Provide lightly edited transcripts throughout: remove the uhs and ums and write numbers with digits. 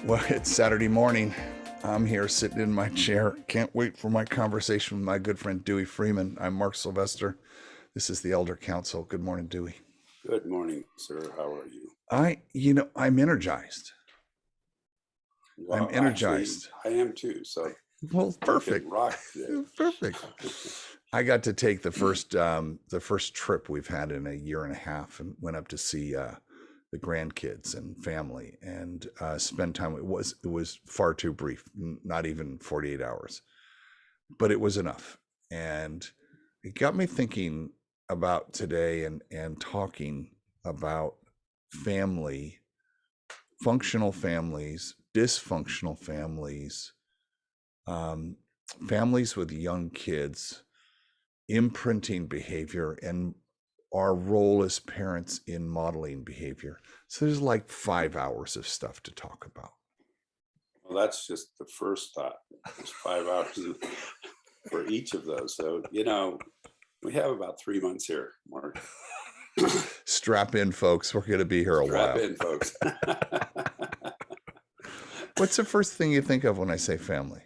Well, it's Saturday morning. I'm here sitting in my chair. Can't wait for my conversation with my good friend Duey Freeman. I'm Mark Sylvester. This is the Elder Council. Good morning, Duey. Good morning, sir. How are you? I'm energized. I'm Well, actually, energized. I am too. So Well, we can perfect. rock today. Perfect. I got to take the first trip we've had in a year and a half, and went up to see the grandkids and family, and spend time. It was far too brief, not even 48 hours, but it was enough, and it got me thinking about today and talking about family, functional families, dysfunctional families, um, families with young kids, imprinting behavior, and our role as parents in modeling behavior. So there's like 5 hours of stuff to talk about. Well, that's just the first thought. There's 5 hours for each of those. So, we have about 3 months here, Mark. Strap in, folks. We're going to be here a while. Strap in, folks. What's the first thing you think of when I say family?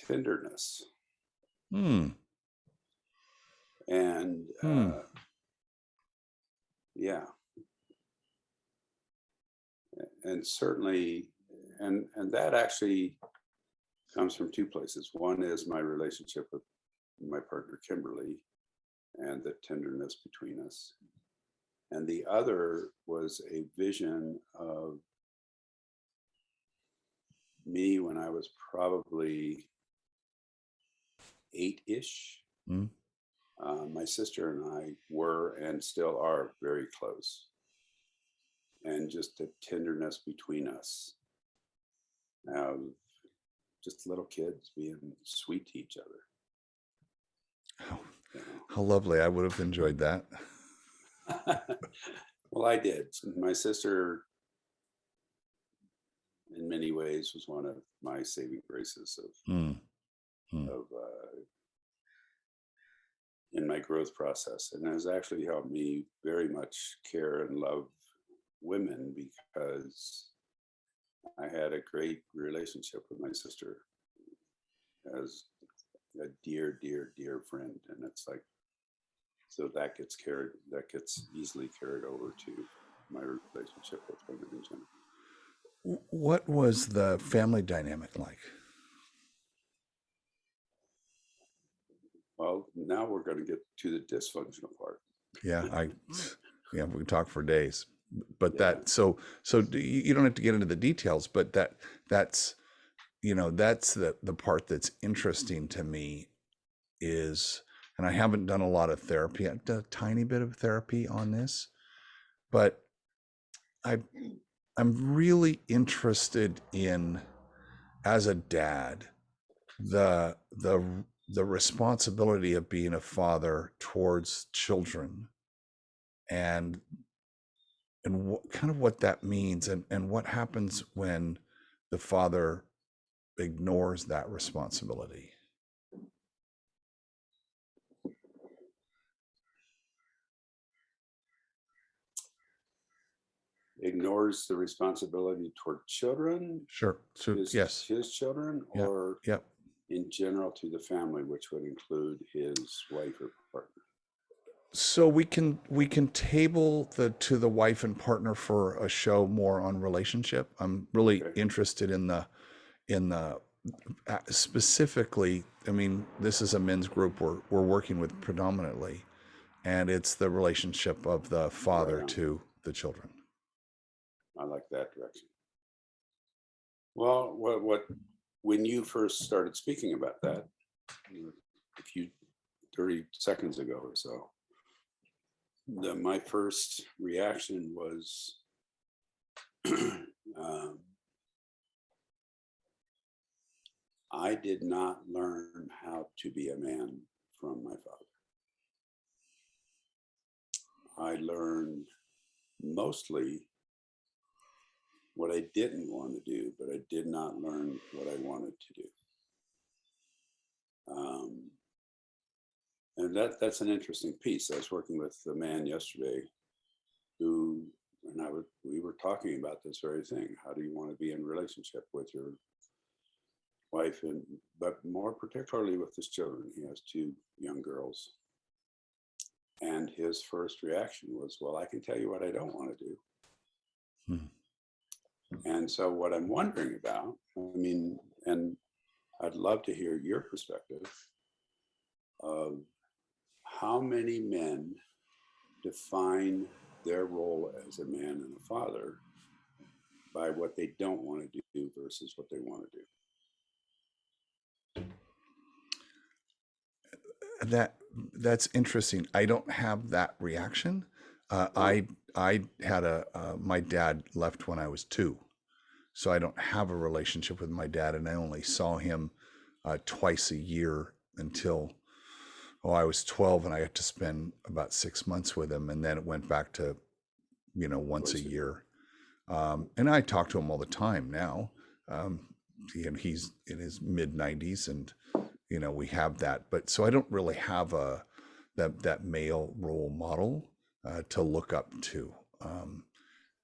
Tenderness. Hmm. And yeah. And certainly, and that actually comes from two places. One is my relationship with my partner, Kimberly, and the tenderness between us. And the other was a vision of me when I was probably 8-ish. Mm. My sister and I were and still are very close. And just the tenderness between us. Just little kids being sweet to each other. How lovely. I would have enjoyed that. Well, I did. My sister, in many ways, was one of my saving graces of in my growth process, and has actually helped me very much care and love women, because I had a great relationship with my sister as a dear, dear, dear friend, and it's like, so that gets easily carried over to my relationship with women in general. What was the family dynamic like? Well, now we're going to get to the dysfunctional part. Yeah, we can talk for days. But so you don't have to get into the details, but that's the part that's interesting to me is, and I haven't done a lot of therapy. I've done a tiny bit of therapy on this, but I'm really interested in, as a dad, the responsibility of being a father towards children, and kind of what that means, and what happens when the father ignores that responsibility. Ignores the responsibility toward children. Sure. So yes, his children, or yep. In general to the family, which would include his wife or partner. So we can table the wife and partner for a show more on relationship. I'm really interested in the specifically. I mean, this is a men's group we're working with predominantly, and it's the relationship of the father to the children. I like that direction. Well, when you first started speaking about that, a few 30 seconds ago or so, my first reaction was I did not learn how to be a man from my father. I learned mostly what I didn't want to do, but I did not learn what I wanted to do. And that's an interesting piece. I was working with a man yesterday who, and we were talking about this very thing. How do you want to be in relationship with your wife, and but more particularly with his children? He has two young girls. And his first reaction was, well, I can tell you what I don't want to do. Hmm. And so what I'm wondering about, I mean, and I'd love to hear your perspective of how many men define their role as a man and a father by what they don't want to do versus what they want to do. That's interesting. I don't have that reaction. Oh, I had my dad left when I was 2, so I don't have a relationship with my dad, and I only saw him twice a year until I was 12, and I got to spend about 6 months with him, and then it went back to once a twice a year. year. And I talk to him all the time now. He's in his mid 90s, and we have that. But so I don't really have that male role model to look up to,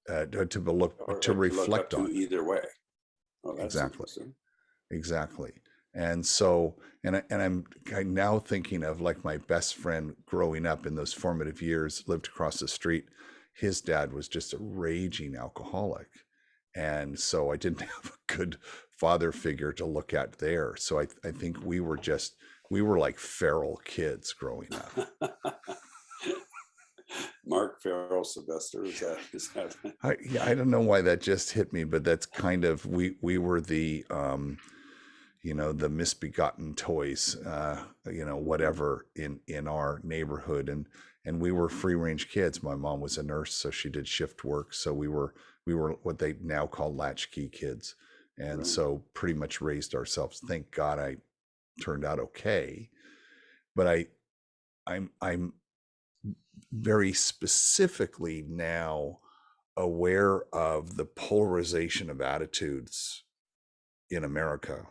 Or to to look up reflect to on. either way. Oh, that's Exactly. interesting. Exactly. And so, I'm now thinking of like my best friend growing up in those formative years, lived across the street. His dad was just a raging alcoholic. And so I didn't have a good father figure to look at there. So I think we were like feral kids growing up. Mark Farrell Sylvester, is that I don't know why that just hit me, but that's kind of, we were the, the misbegotten toys, whatever in our neighborhood. And we were free range kids. My mom was a nurse, so she did shift work. So we were what they now call latchkey kids. And right. So pretty much raised ourselves. Thank God I turned out okay. But I'm very specifically now aware of the polarization of attitudes in America,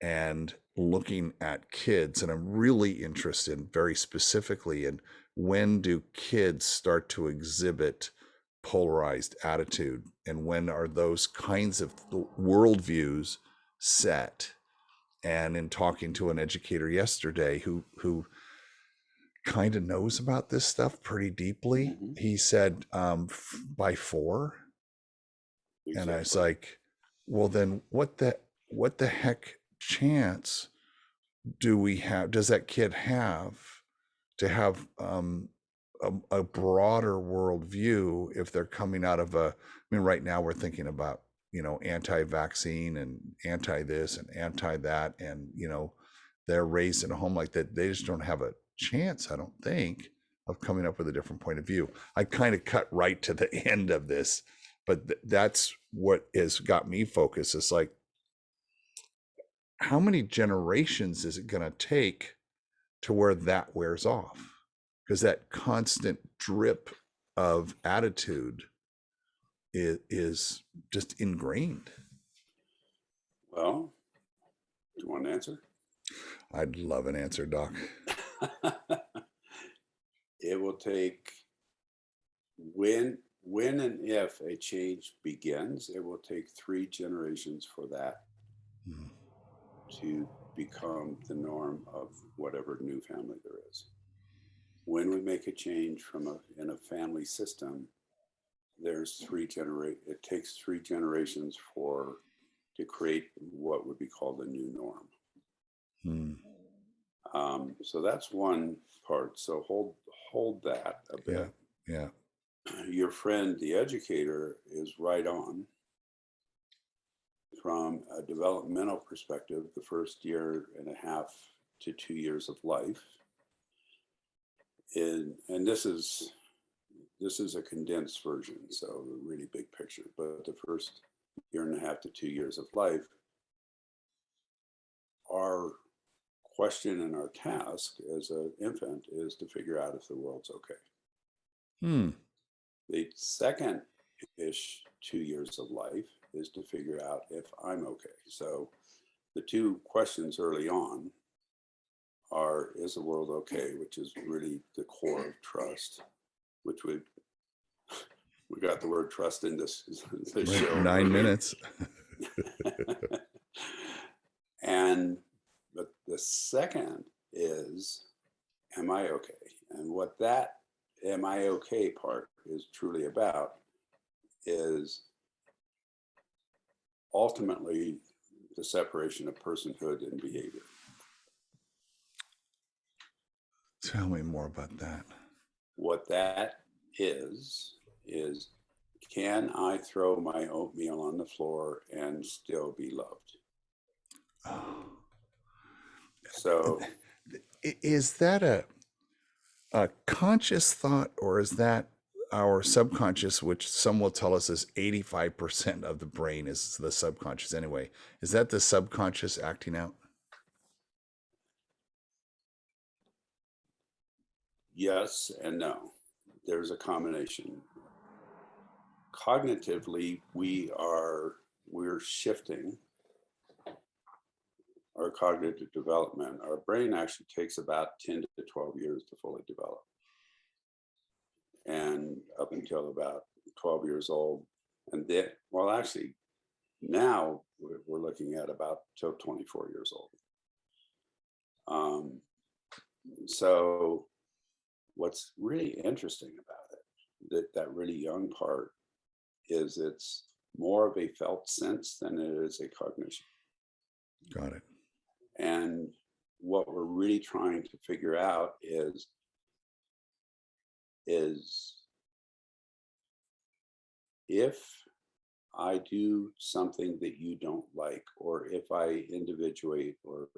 and looking at kids. And I'm really interested very specifically in, when do kids start to exhibit polarized attitude, and when are those kinds of worldviews set? And in talking to an educator yesterday who kind of knows about this stuff pretty deeply, Mm-hmm. he said by 4. Exactly. And I was like, well, then what the heck chance does that kid have to have a broader worldview if they're coming out of right now we're thinking about, anti-vaccine and anti-this and anti-that, and, they're raised in a home like that. They just don't have a chance, I don't think, of coming up with a different point of view. I kind of cut right to the end of this, but that's what has got me focused. It's like, how many generations is it going to take to where that wears off? Because that constant drip of attitude is just ingrained. Well, do you want an answer? I'd love an answer, Doc. It will take, when and if a change begins, it will take 3 generations for that to become the norm of whatever new family there is. When we make a change in a family system, it takes 3 generations to create what would be called the new norm. So that's one part. So hold that a bit. Yeah. Your friend, the educator, is right on. From a developmental perspective, the first 1.5 to 2 years of life, and this is a condensed version, so a really big picture. But the first 1.5 to 2 years of life, our question and our task as an infant is to figure out if the world's okay. The second-ish 2 years of life is to figure out if I'm okay. So the 2 questions early on are, is the world okay, which is really the core of trust, which We got the word trust in this Right, show 9 minutes. And but the second is, am I okay? And what that am I okay part is truly about is ultimately the separation of personhood and behavior. Tell me more about that. What that is can I throw my oatmeal on the floor and still be loved? Oh. So Is that a conscious thought, or is that our subconscious, which some will tell us is 85% of the brain is the subconscious anyway? Is that the subconscious acting out? yes and no. There's a combination. Cognitively, we're shifting our cognitive development. Our brain actually takes about 10 to 12 years to fully develop. And up until about 12 years old. And then, well, actually, now we're looking at about till 24 years old. So what's really interesting about it, that really young part, is it's more of a felt sense than it is a cognition. Got it. And what we're really trying to figure out is if I do something that you don't like, or if I individuate or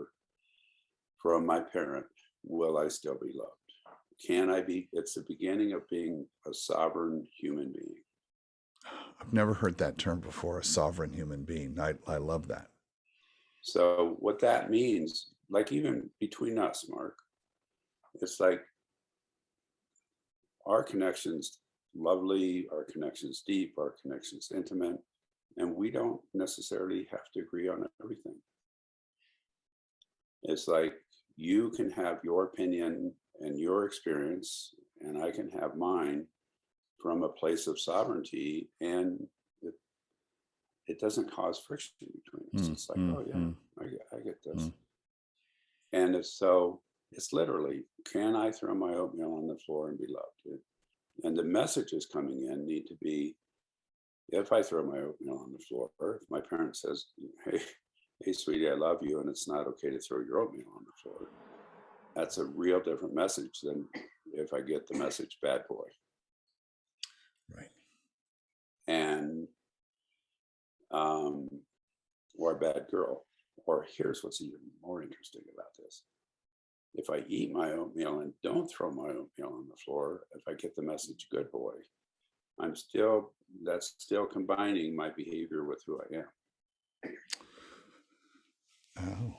from my parent, will I still be loved? Can I be? It's the beginning of being a sovereign human being. I've never heard that term before, a sovereign human being. I love that. So what that means, like even between us, Mark, it's like our connection's lovely, our connection's deep, our connection's intimate, and we don't necessarily have to agree on everything. It's like you can have your opinion and your experience, and I can have mine from a place of sovereignty, and it doesn't cause friction between us. It's like, oh yeah, I get this. And it's literally, can I throw my oatmeal on the floor and be loved? And the messages coming in need to be, if I throw my oatmeal on the floor, if my parent says, hey, sweetie, I love you, and it's not okay to throw your oatmeal on the floor, that's a real different message than if I get the message, bad boy. Right. And, or bad girl. Or here's what's even more interesting about this. If I eat my oatmeal and don't throw my oatmeal on the floor, if I get the message, good boy, that's still combining my behavior with who I am. Oh.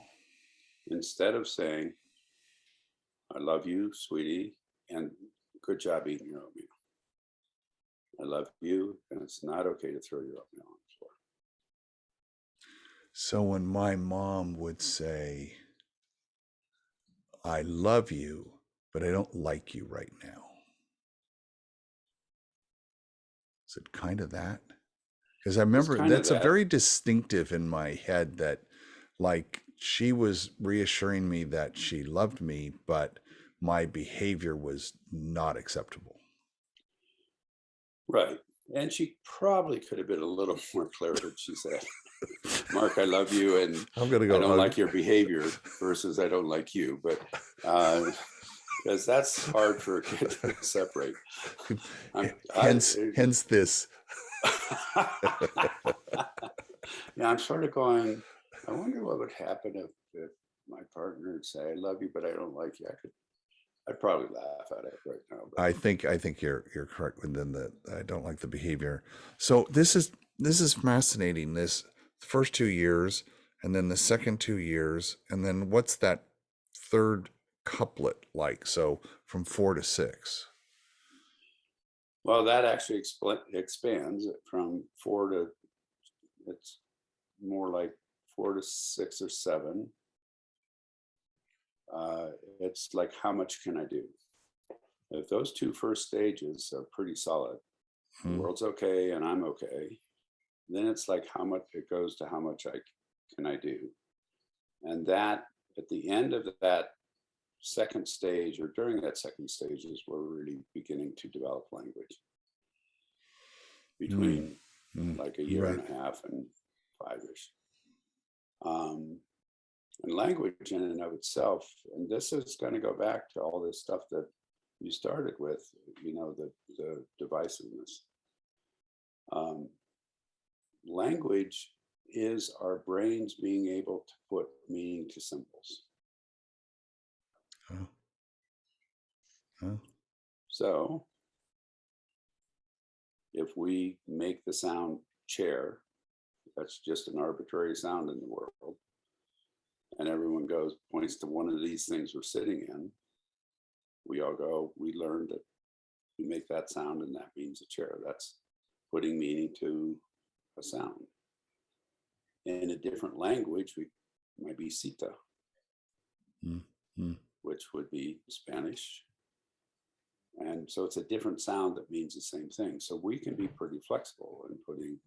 Instead of saying, I love you, sweetie, and good job eating your oatmeal. I love you, and it's not okay to throw your oatmeal on the floor. So when my mom would say, I love you, but I don't like you right now, is it kind of that? Because I remember that's a very distinctive in my head, that like she was reassuring me that she loved me, but my behavior was not acceptable. Right. And she probably could have been a little more clear when she said, Mark, I love you, and I'm gonna go I don't like your behavior, versus I don't like you. But because that's hard for a kid to separate. Hence this. Yeah, I'm sort of going, I wonder what would happen if my partner would say, I love you, but I don't like you. I'd probably laugh at it right now. But. I think you're correct within the I don't like the behavior. So this is fascinating. This first 2 years, and then the second 2 years, and then what's that third couplet like? So from 4 to 6. Well, that actually expands from 4 to, it's more like 4 to 6 or 7. It's like, how much can I do? If those two first stages are pretty solid, the world's okay and I'm okay. Then it's like how much it goes to how much I do. And that at the end of that second stage or during that second stage is where we're really beginning to develop language Mm, between like a year right. and a half and 5-ish. And language in and of itself, and this is going to go back to all this stuff that you started with, the divisiveness. Language is our brains being able to put meaning to symbols. Oh. Oh. So if we make the sound chair, that's just an arbitrary sound in the world, and everyone points to one of these things we're sitting in, we all go, we learned that we make that sound and that means a chair. That's putting meaning to a sound. In a different language, we might be cita, which would be Spanish. And so it's a different sound that means the same thing. So we can be pretty flexible in putting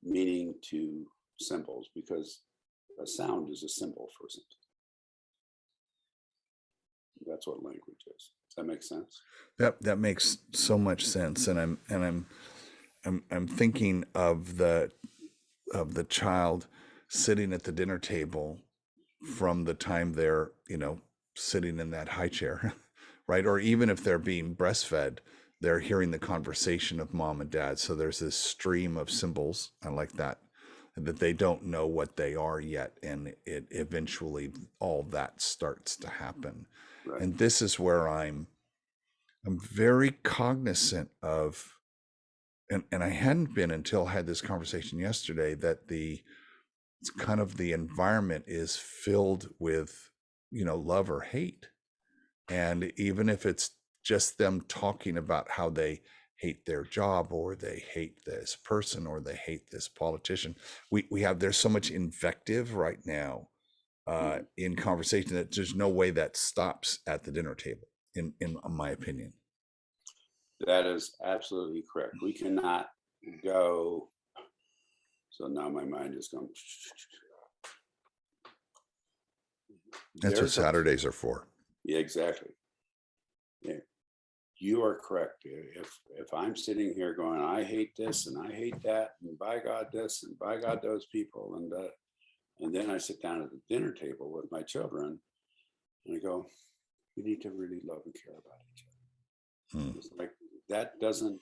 meaning to symbols, because a sound is a symbol for something. That's what language is. Does that make sense? That makes so much sense, and I'm thinking of the child sitting at the dinner table from the time they're sitting in that high chair, right? Or even if they're being breastfed, they're hearing the conversation of mom and dad. So there's this stream of symbols, I like that they don't know what they are yet, and it eventually all that starts to happen. Right. And this is where I'm very cognizant of, and I hadn't been until I had this conversation yesterday, that it's kind of the environment is filled with love or hate. And even if it's just them talking about how they hate their job, or they hate this person, or they hate this politician, there's so much invective right now in conversation that there's no way that stops at the dinner table, in my opinion. That is absolutely correct. We cannot go. So now my mind is going. That's what Saturdays are for. Yeah, exactly. Yeah, you are correct. If I'm sitting here going, I hate this and I hate that, and by God this and by God those people, and then I sit down at the dinner table with my children, and I go, we need to really love and care about each other. It's like that doesn't.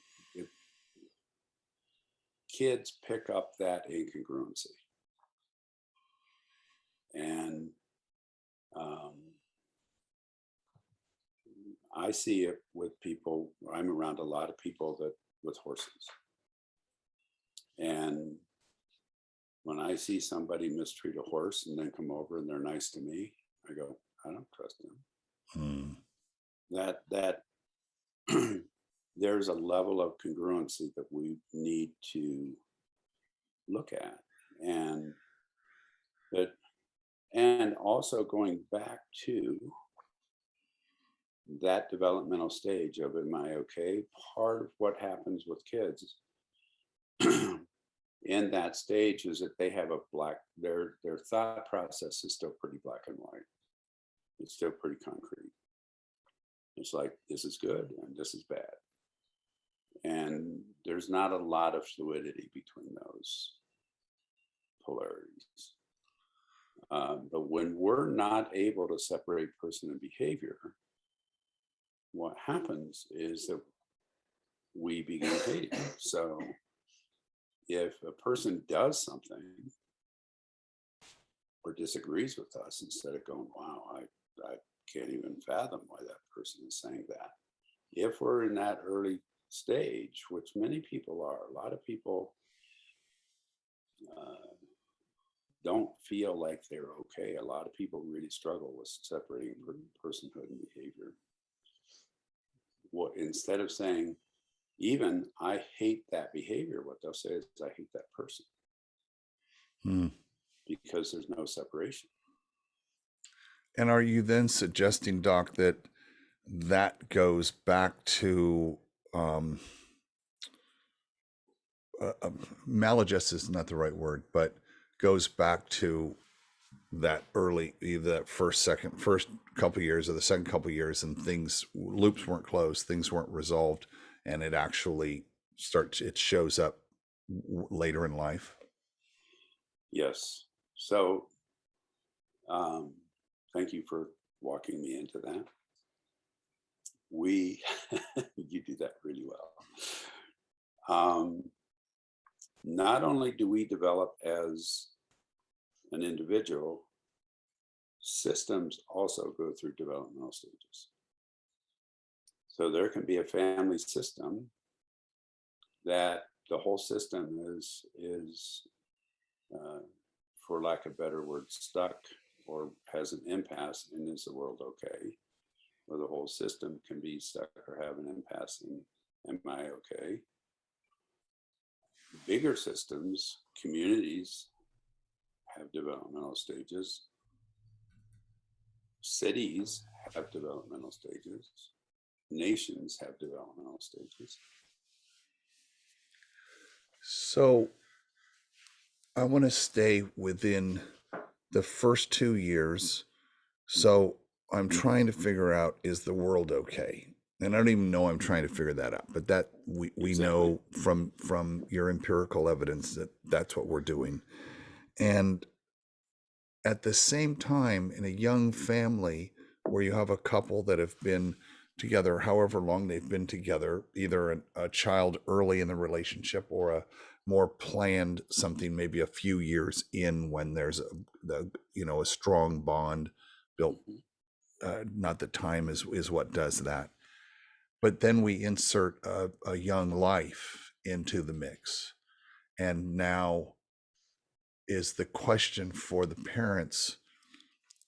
Kids pick up that incongruency, and I see it with people. I'm around a lot of people with horses, and when I see somebody mistreat a horse and then come over and they're nice to me, I go, I don't trust them. That there's a level of congruency that we need to look at, and also going back to that developmental stage of, am I okay? Part of what happens with kids in that stage is that they have their thought process is still pretty black and white. It's still pretty concrete. It's like, this is good and this is bad. And there's not a lot of fluidity between those polarities. But when we're not able to separate person and behavior, what happens is that we begin hating. So if a person does something or disagrees with us, instead of going, wow, I can't even fathom why that person is saying that. If we're in that early stage, which many people are, a lot of people don't feel like they're okay. A lot of people really struggle with separating personhood and behavior. What, instead of saying, even I hate that behavior, what they'll say is, I hate that person. Because there's no separation. And are you then suggesting, Doc, that goes back to um, maladjust is not the right word, but goes back to that early, either that first couple of years or the second couple of years, and things, loops weren't closed, things weren't resolved, and it actually it shows up later in life. Yes. So thank you for walking me into that. We, you do that really well. Not only do we develop as an individual, systems also go through developmental stages. So there can be a family system that the whole system is for lack of a better word, stuck or has an impasse, and is the world okay? Or the whole system can be stuck or have an impasse, and am I okay? Bigger systems, communities have developmental stages. Cities have developmental stages. Nations have developmental stages. So I want to stay within the first 2 years. So I'm trying to figure out, is the world okay? And I don't even know I'm trying to figure that out, but that we Exactly. know from your empirical evidence that that's what we're doing. And at the same time, in a young family where you have a couple that have been together however long they've been together, either a child early in the relationship or a more planned something maybe a few years in, when there's a strong bond built. Not that time is what does that, but then we insert a young life into the mix, and now is the question for the parents,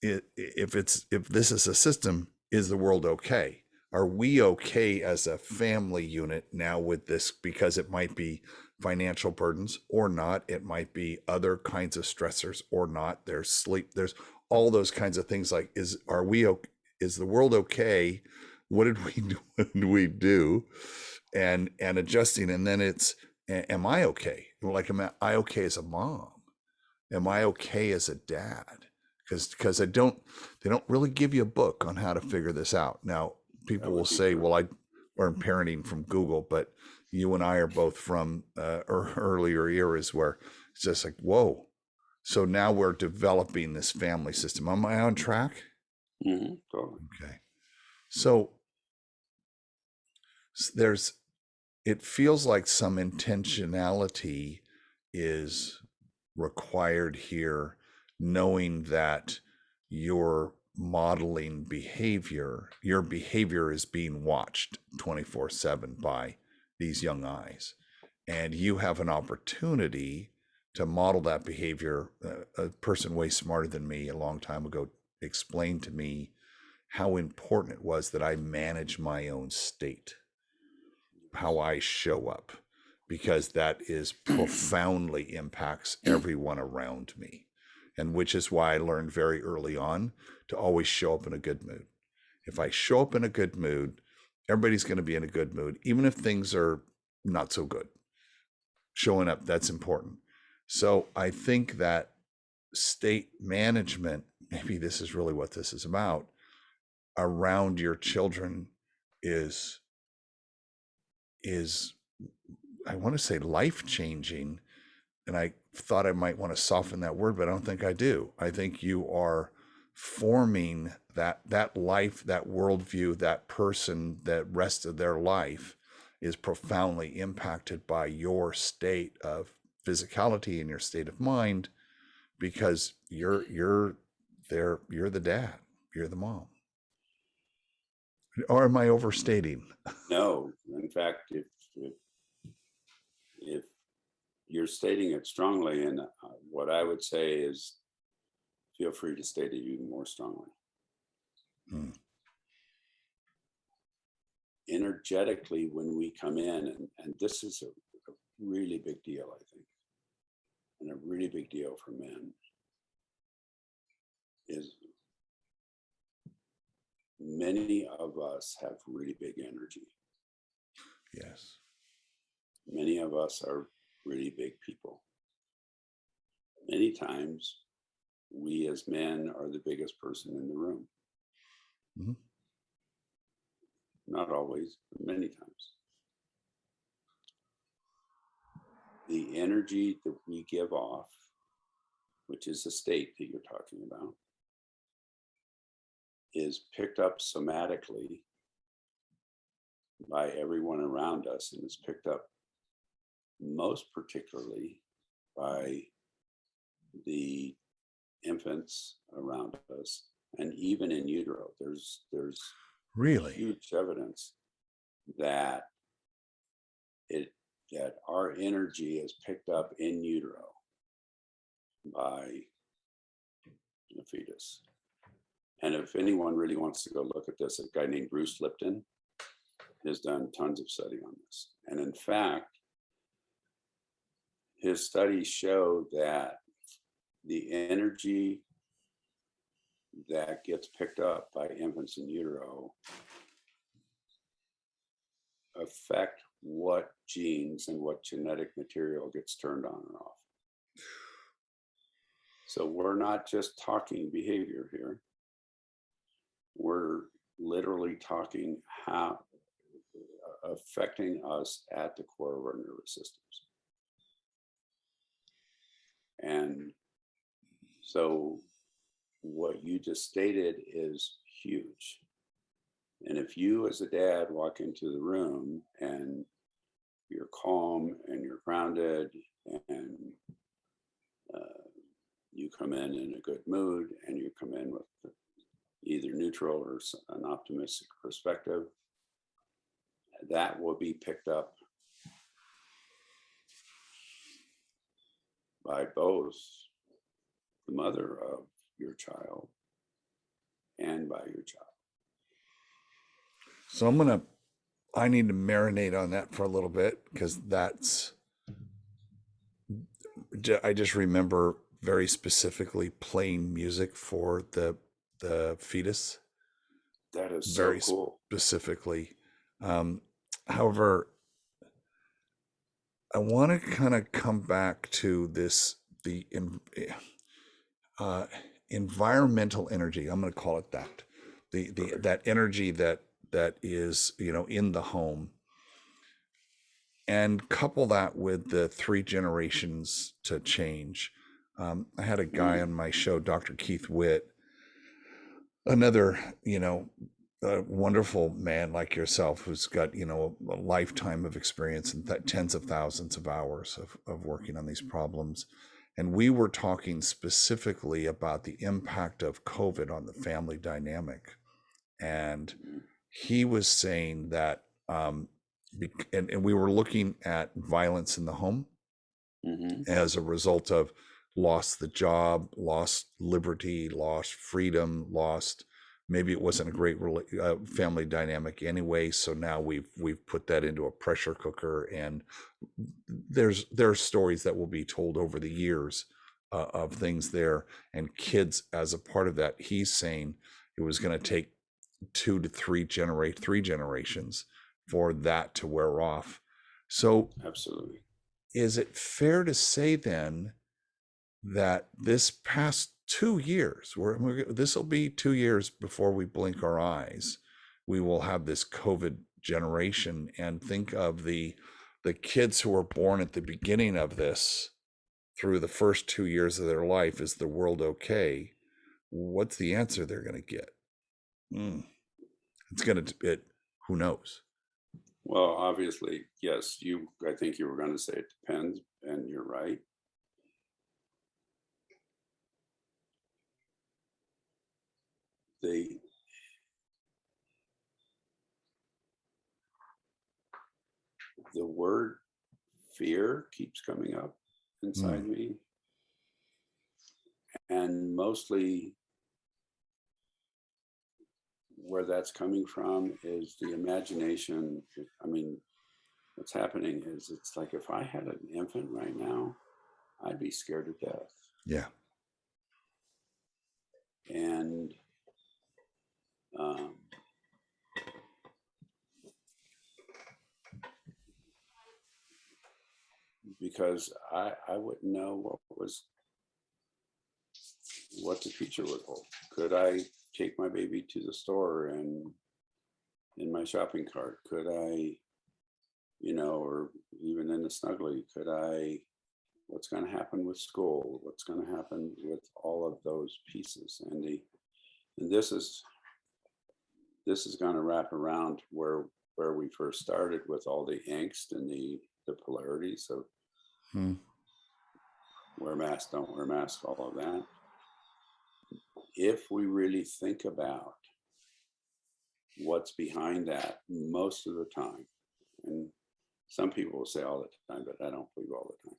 if this is a system, is the world okay? Are we okay as a family unit now with this? Because it might be financial burdens or not, it might be other kinds of stressors or not, there's sleep, there's all those kinds of things. Like, is the world okay? What did we do? What did we do? And adjusting. And then it's, am I okay? Like, am I okay as a mom? Am I okay as a dad? Because they don't really give you a book on how to figure this out. Now, people will say, well, I learned parenting from Google, but you and I are both from earlier eras where it's just like, whoa. So now we're developing this family system. Am I on track? Mm-hmm, totally. Okay. So it feels like some intentionality is required here, knowing that your modeling behavior, your behavior is being watched 24/7 by these young eyes. And you have an opportunity to model that behavior. A person way smarter than me a long time ago explained to me how important it was that I manage my own state, how I show up, because that is profoundly impacts everyone around me. And which is why I learned very early on to always show up in a good mood. If I show up in a good mood, everybody's going to be in a good mood, even if things are not so good. Showing up, that's important. So I think that state management, maybe this is really what this is about, around your children is I want to say life-changing. And I thought I might want to soften that word, but I don't think I do. I think you are forming that life, that worldview, that person, that rest of their life is profoundly impacted by your state of physicality and your state of mind, because you're the dad, you're the mom. Or am I overstating? No, in fact, if you're stating it strongly, and what I would say is, feel free to state it even more strongly. Energetically, when we come in, and this is a really big deal, I think, and a really big deal for men, is many of us have really big energy. Yes. Many of us are really big people. Many times, we as men are the biggest person in the room. Mm-hmm. Not always, but many times. The energy that we give off, which is the state that you're talking about, is picked up somatically by everyone around us, and is picked up most particularly by the infants around us, and even in utero. There's Really? huge evidence that that our energy is picked up in utero by the fetus. And if anyone really wants to go look at this, a guy named Bruce Lipton has done tons of study on this. And in fact, his studies show that the energy that gets picked up by infants in utero affect what genes and what genetic material gets turned on and off. So we're not just talking behavior here. We're literally talking how affecting us at the core of our nervous systems. And so what you just stated is huge. And if you as a dad walk into the room and you're calm and you're grounded and you come in a good mood and you come in with either neutral or an optimistic perspective, that will be picked up by both the mother of your child and by your child. So I need to marinate on that for a little bit, because I just remember very specifically playing music for the fetus. That is Very so cool. Specifically. However, I want to kind of come back to the environmental energy. I'm going to call it that. That energy that is, in the home, and couple that with the 3 generations to change. I had a guy on my show, Dr. Keith Witt, another, a wonderful man like yourself, who's got, a lifetime of experience and tens of thousands of hours of working on these problems. And we were talking specifically about the impact of COVID on the family dynamic. And he was saying that, and we were looking at violence in the home as a result of lost the job, lost liberty, lost freedom, lost, maybe it wasn't a great family dynamic anyway. So now we've put that into a pressure cooker, and there are stories that will be told over the years of things there, and kids as a part of that. He's saying it was going to take 2 to 3 generations for that to wear off. So absolutely, is it fair to say then that this past 2 years, this will be 2 years before we blink our eyes, we will have this COVID generation, and think of the kids who were born at the beginning of this through the first 2 years of their life? Is the world okay? What's the answer they're going to get? It's going to, who knows? Well, obviously, yes, I think you were going to say it depends, and you're right. The word fear keeps coming up inside me. And mostly where that's coming from is the imagination. I mean, what's happening is, it's like, if I had an infant right now, I'd be scared to death. Yeah. And because I wouldn't know what the future would hold. Could I take my baby to the store and in my shopping cart? Could I, or even in the snuggly, what's going to happen with school? What's going to happen with all of those pieces? And this is going to wrap around where we first started with all the angst and the polarities of wear mask, don't wear mask, all of that. If we really think about what's behind that most of the time, and some people will say all the time, but I don't believe all the time.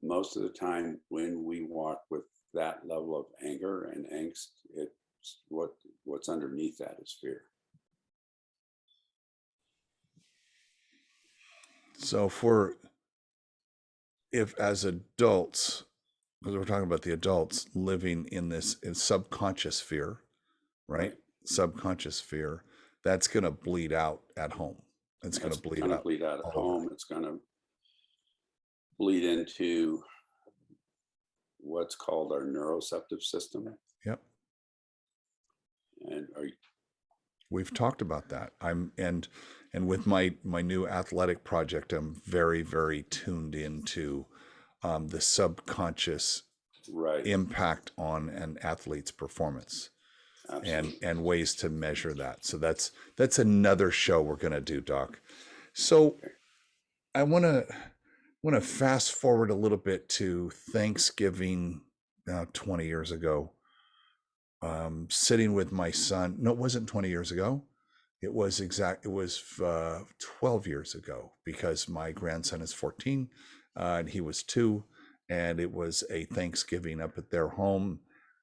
Most of the time when we walk with that level of anger and angst, it's what's underneath that is fear. So if as adults, because we're talking about the adults living in this subconscious fear, right? Subconscious fear, that's going to bleed out at home. It's going to bleed out at home. It's going to bleed into what's called our neuroceptive system. Yep. And we've talked about that. And with my new athletic project, I'm very, very tuned into the subconscious impact on an athlete's performance. Absolutely. and ways to measure that. So that's another show we're going to do, Doc. So I want to fast forward a little bit to Thanksgiving 20 years ago. Sitting with my son. No, it wasn't 20 years ago. It was 12 years ago, because my grandson is 14 and he was 2, and it was a Thanksgiving up at their home.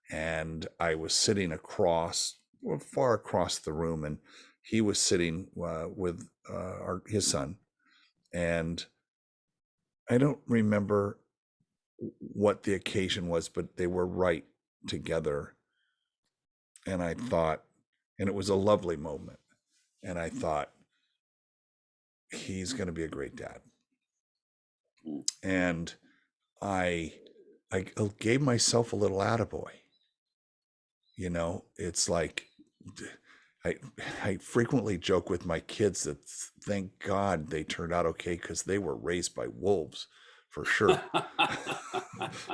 And I was sitting far across the room, and he was sitting with his son. And I don't remember what the occasion was, but they were right together. And I thought, and it was a lovely moment. And I thought, he's going to be a great dad. And I gave myself a little attaboy. It's like, I frequently joke with my kids that thank God they turned out okay, because they were raised by wolves for sure.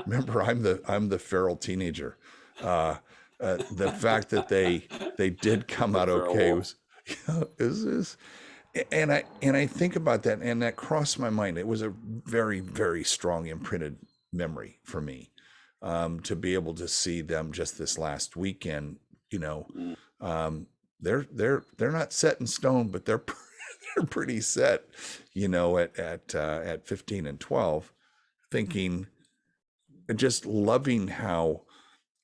Remember, I'm the feral teenager. The fact that they did come out okay was and I think about that, and that crossed my mind. It was a very, very strong imprinted memory for me, to be able to see them just this last weekend. They're not set in stone, but they're pretty set, at 15 and 12, thinking, just loving how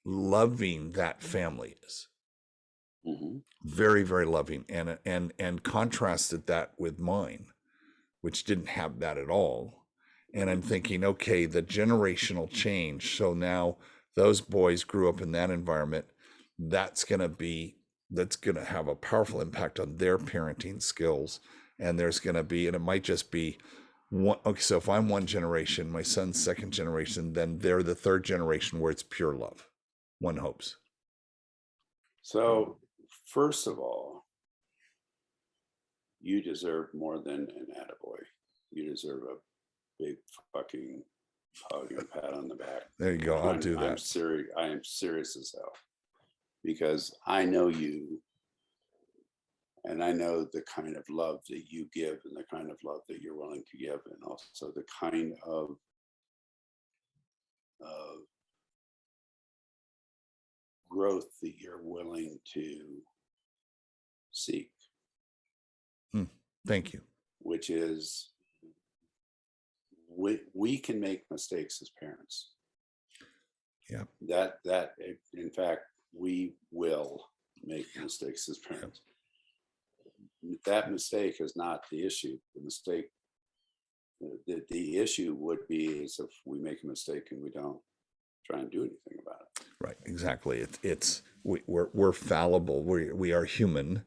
loving that family is. Very, very loving, and contrasted that with mine, which didn't have that at all. And I'm thinking, okay, the generational change. So now those boys grew up in that environment. That's going to have a powerful impact on their parenting skills. And there's going to be, and it might just be one. Okay, so if I'm one generation, my son's second generation, then they're the third generation where it's pure love. One hopes. So, first of all, you deserve more than an attaboy. You deserve a big fucking hug and pat on the back. There you go. I'll do that. I'm serious. I am serious as hell, because I know you, and I know the kind of love that you give, and the kind of love that you're willing to give, and also the kind of growth that you're willing to seek. Thank you. Which is, we can make mistakes as parents. Yeah. That in fact, we will make mistakes as parents. That mistake is not the issue. The mistake, the issue would be is if we make a mistake and we don't try and do anything about it. Right. Exactly. We're fallible. We are human,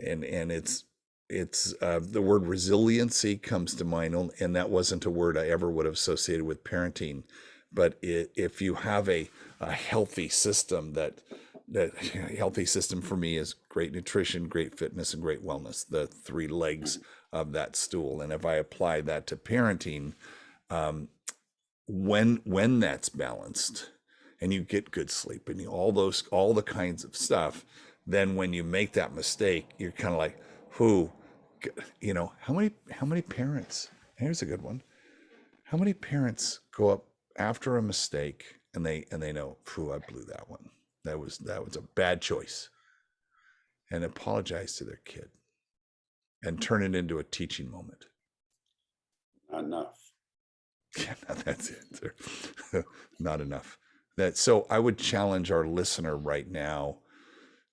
and it's it's the word resiliency comes to mind, and that wasn't a word I ever would have associated with parenting. But if you have a healthy system, that healthy system for me is great nutrition, great fitness, and great wellness, the three legs of that stool. And if I apply that to parenting, when that's balanced and you get good sleep and all the kinds of stuff, then when you make that mistake, you're kind of like, who, how many parents, here's a good one, how many parents go up after a mistake and they know, who, I blew that one, that was a bad choice, and apologize to their kid and turn it into a teaching moment. Not enough. Yeah, that's it. Not enough. So I would challenge our listener right now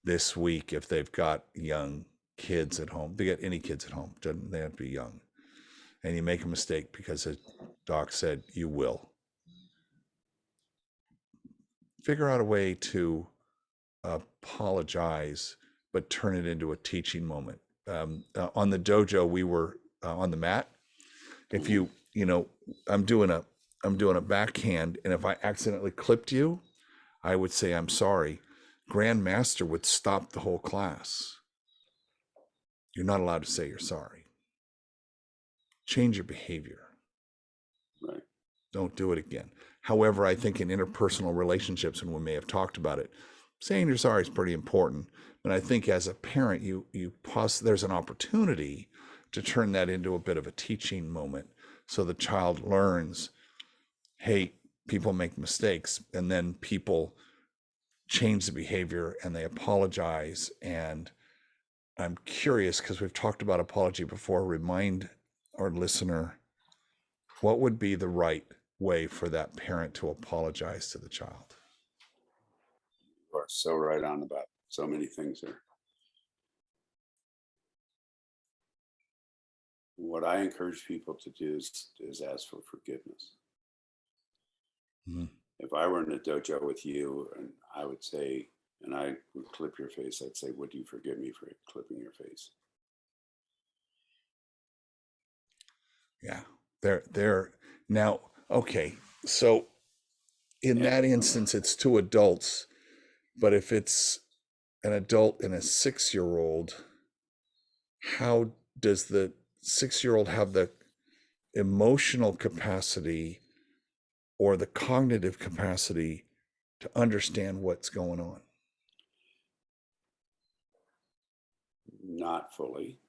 this week, if they've got young kids at home, they get any kids at home, they have to be young, and you make a mistake because a doc said you will, figure out a way to apologize, but turn it into a teaching moment. On the dojo, we were on the mat. If I'm doing a backhand, and if I accidentally clipped you, I would say, I'm sorry. Grandmaster would stop the whole class. You're not allowed to say you're sorry. Change your behavior. Right. Don't do it again. However, I think in interpersonal relationships, and we may have talked about it, saying you're sorry is pretty important. But I think as a parent, there's an opportunity to turn that into a bit of a teaching moment, so the child learns, hey, people make mistakes, and then people change the behavior and they apologize. And I'm curious, because we've talked about apology before, remind our listener, what would be the right way for that parent to apologize to the child? You are so right on about so many things there. What I encourage people to do is ask for forgiveness. Mm-hmm. If I were in a dojo with you and I would say, and I would clip your face, I'd say, would you forgive me for clipping your face? Yeah. They're now, okay. So in that instance, it's two adults, but if it's an adult and a 6-year-old, how does the 6-year-old have the emotional capacity or the cognitive capacity to understand what's going on? Not fully.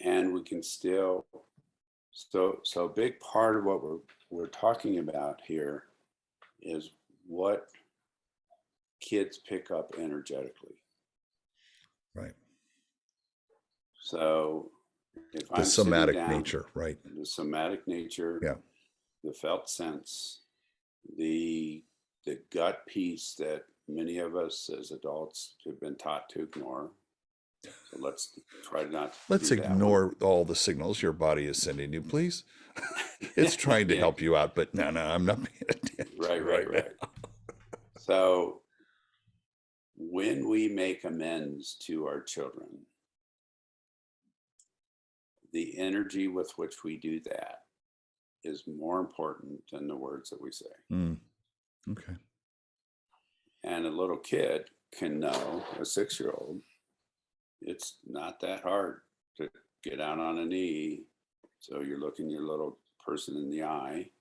And we can still, so a big part of what we're talking about here is what kids pick up energetically. Right. So if The I'm sitting somatic down, nature, right? the somatic nature, Yeah. the felt sense, the gut piece that many of us as adults have been taught to ignore. So let's try not to Let's do that one. ignore all the signals your body is sending you, please. It's trying to Yeah. help you out, but no, I'm not paying attention. Right. So when we make amends to our children, the energy with which we do that is more important than the words that we say. Okay. And a little kid can know, a 6-year-old, it's not that hard to get down on a knee. So you're looking your little person in the eye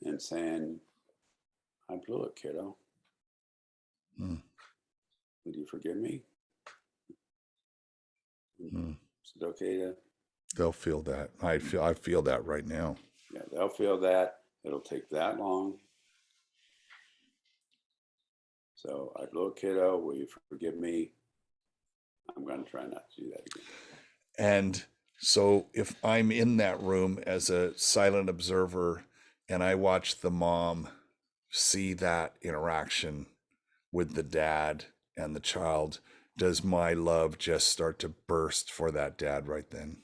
and saying, I blew it, kiddo. Would you forgive me? Is it okay to? They'll feel that. I feel that right now. Yeah, they'll feel that. It'll take that long. So I blew it, kiddo. Will you forgive me? I'm going to try not to do that again. And so if I'm in that room as a silent observer and I watch the mom see that interaction with the dad and the child, does my love just start to burst for that dad right then?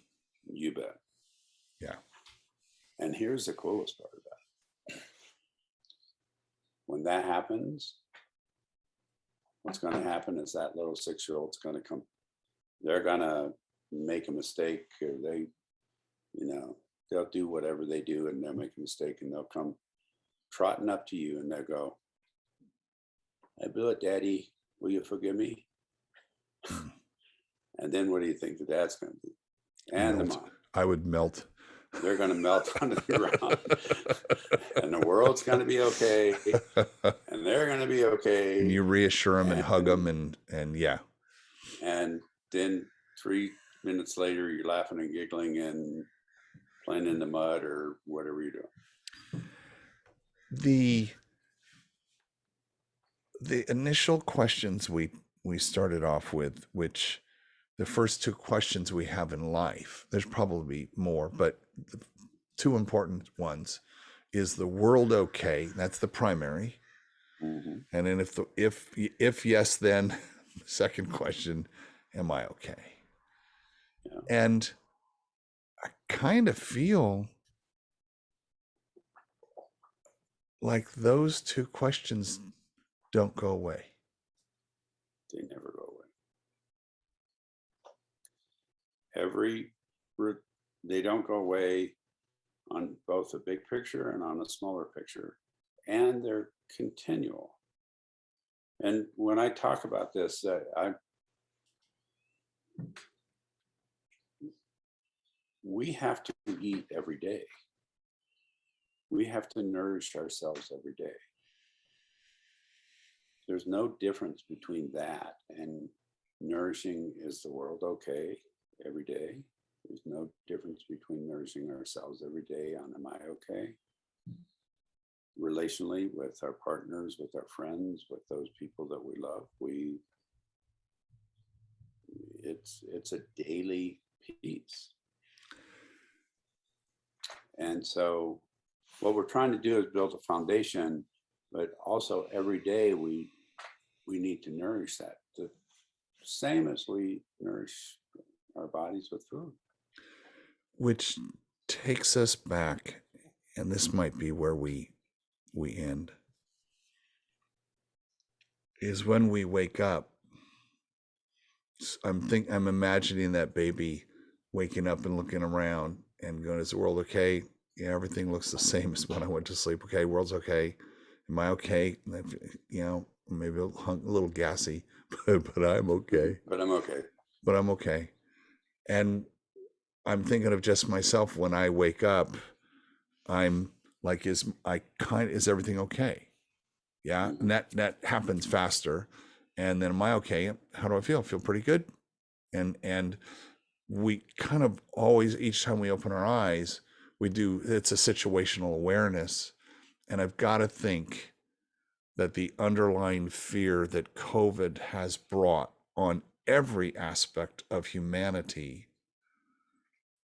You bet. Yeah. And here's the coolest part about it. When that happens, what's going to happen is that little 6-year-old's going to come. They're going to make a mistake, or they, they'll do whatever they do, and they'll make a mistake, and they'll come trotting up to you, and they'll go, "I blew it, Daddy. Will you forgive me?" And then what do you think the dad's going to do? And the Melt. mom. I would melt. They're going to melt on the ground, and the world's going to be okay, and they're going to be okay. And you reassure them and hug them, and yeah. And then 3 minutes later, you're laughing and giggling and playing in the mud or whatever you're doing. The initial questions we started off with, which the first two questions we have in life, there's probably more, but the two important ones is the world okay? That's the primary. Mm-hmm. And then if yes, then second question, am I okay? Yeah. And I kind of feel like those two questions don't go away. They never go away. They don't go away on both a big picture and on a smaller picture, and they're continual. And when I talk about this, we have to eat every day. We have to nourish ourselves every day. There's no difference between that and nourishing is the world okay every day. There's no difference between nourishing ourselves every day on am I okay? Relationally, with our partners, with our friends, with those people that we love, it's a daily piece. And so what we're trying to do is build a foundation, but also every day we need to nourish that. The same as we nourish our bodies with food. Which takes us back, and this might be where we end, is when we wake up. I'm imagining that baby waking up and looking around and going, is the world okay? Yeah, everything looks the same as when I went to sleep. Okay, world's okay. Am I okay? Maybe a little gassy, but I'm okay. But I'm okay. But I'm okay. And I'm thinking of just myself when I wake up. I'm like, is everything okay? Yeah, and that happens faster. And then am I okay? How do I feel? I feel pretty good. And we kind of always, each time we open our eyes, it's a situational awareness. And I've got to think that the underlying fear that COVID has brought on every aspect of humanity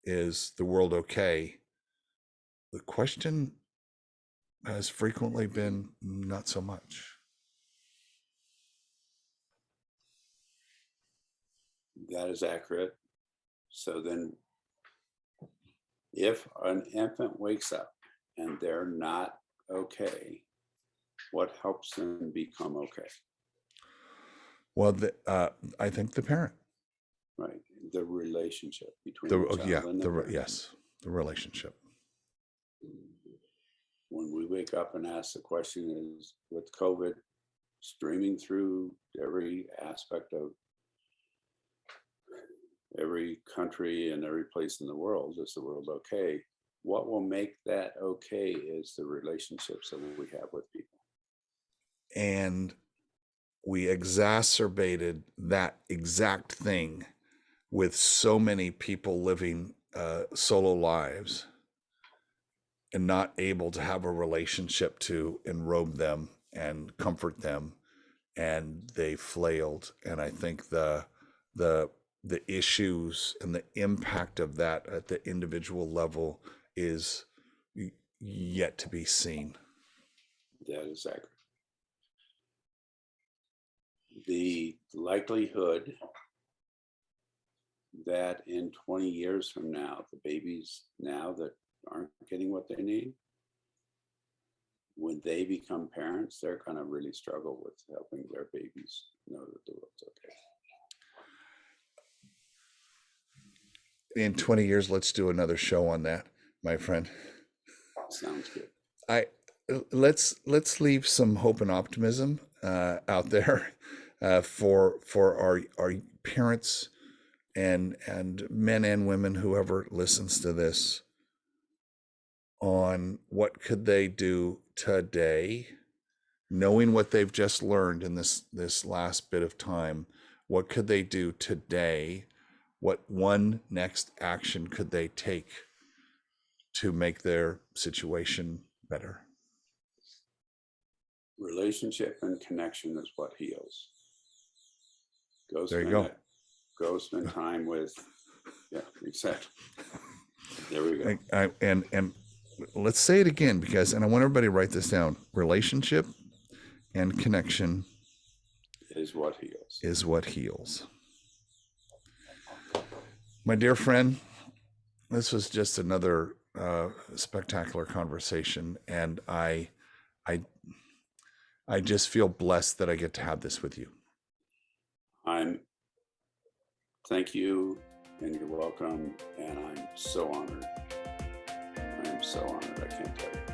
is the world okay? The question has frequently been not so much. That is accurate. So then if an infant wakes up and they're not okay, what helps them become okay? Well, I think the parent. Right. The relationship between the child and the parent. Yes, the relationship. When we wake up and ask the question is, with COVID streaming through every aspect of every country and every place in the world, is the world okay? What will make that okay is the relationships that we have with people. And we exacerbated that exact thing with so many people living solo lives and not able to have a relationship to enrobe them and comfort them, and they flailed. And I think the issues and the impact of that at the individual level is yet to be seen. That is accurate. The likelihood that in 20 years from now, the babies now that aren't getting what they need, when they become parents, they're going to really struggle with helping their babies know that the world's okay. in 20 years, let's do another show on that, my friend. Sounds good. I let's leave some hope and optimism out there for our parents and men and women, whoever listens to this, on what could they do today, knowing what they've just learned in this last bit of time. What could they do today? What one next action could they take to make their situation better? Relationship and connection is what heals. There you go. Go spend time with, yeah, exactly. There we go. And let's say it again, because, and I want everybody to write this down: relationship and connection Is what heals. is what heals. My dear friend, this was just another spectacular conversation, and I just feel blessed that I get to have this with you. Thank you, and you're welcome, and I'm so honored. I am so honored, I can't tell you.